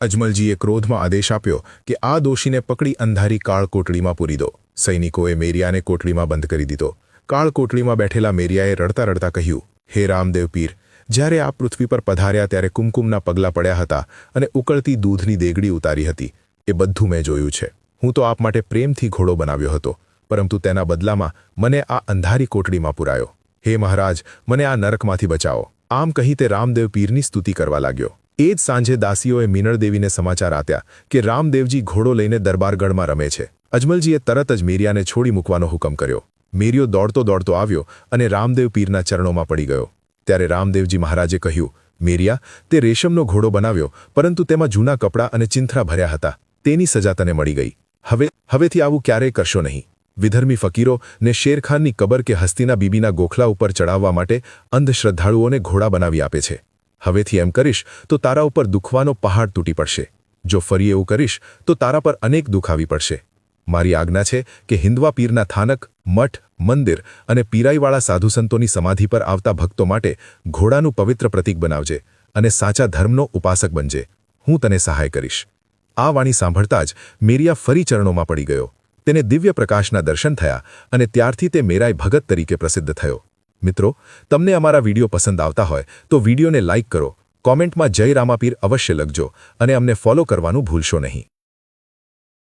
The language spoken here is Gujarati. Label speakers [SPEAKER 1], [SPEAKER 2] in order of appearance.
[SPEAKER 1] અજમલજીએ ક્રોધમાં આદેશ આપ્યો કે આ દોષીને પકડી અંધારી કાળ કોટડીમાં પૂરી દો. સૈનિકોએ મેરિયાને કોટડીમાં બંધ કરી દીધો. કાળ કોટડીમાં બેઠેલા મેરિયાએ રડતા રડતા કહ્યું, હે રામદેવ પીર, જ્યારે આપ પૃથ્વી પર પધાર્યા ત્યારે કુમકુમના પગલાં પડ્યા હતા અને ઉકળતી દૂધની દેગડી ઉતારી હતી. એ બધું મેં જોયું છે. હું તો આપ માટે પ્રેમથી ઘોડો બનાવ્યો હતો, પરંતુ તેના બદલામાં મને આ અંધારી કોટડીમાં પુરાયો. હે મહારાજ, મને આ નરકમાંથી બચાવો. આમ કહી તે રામદેવ પીરની સ્તુતિ કરવા લાગ્યો. એ જ સાંજે દાસીઓએ મીનળદેવીને સમાચાર આપ્યા કે રામદેવજી ઘોડો લઈને દરબારગઢમાં રમે છે. અજમલજીએ તરત જ મેરિયાને છોડી મૂકવાનો હુકમ કર્યો. મેરિયો દોડતો દોડતો આવ્યો અને રામદેવ પીરના ચરણોમાં પડી ગયો. ત્યારે રામદેવજી મહારાજે કહ્યું, મેરિયા, તે રેશમનો ઘોડો બનાવ્યો, પરંતુ તેમાં જૂના કપડાં અને ચિંથરા ભર્યા હતા. તેની સજા તને મળી ગઈ. હવેથી આવું ક્યારેય કરશો નહીં. વિધર્મી ફકીરો ને શેરખાનની કબર કે હસ્તીના બીબીના ગોખલા ઉપર ચડાવવા માટે અંધશ્રદ્ધાળુઓને ઘોડા બનાવી આપે છે. હવેથી એમ કરીશ તો તારા ઉપર દુખવાનો પહાડ તૂટી પડશે. જો ફરી એવું કરીશ તો તારા પર અનેક દુઃખ આવી પડશે. મારી આજ્ઞા છે કે હિન્દવા પીરના થાનક, મઠ, મંદિર અને પીરાઈવાળા સાધુસંતોની સમાધિ પર આવતા ભક્તો માટે ઘોડાનું પવિત્ર પ્રતીક બનાવજે અને સાચા ધર્મનો ઉપાસક બનજે. હું તને સહાય કરીશ. આ વાણી સાંભળતા જ મેરિયા ફરી ચરણોમાં પડી ગયો. તેને દિવ્ય પ્રકાશના દર્શન થયા અને ત્યારથી તે મેરાઈ ભગત તરીકે પ્રસિદ્ધ થયો. મિત્રો, તમને અમારા વિડીયો પસંદ આવતા હોય તો વિડીયોને લાઇક કરો, કોમેન્ટમાં જય રામાપીર અવશ્ય લખજો અને અમને ફોલો કરવાનું ભૂલશો નહીં.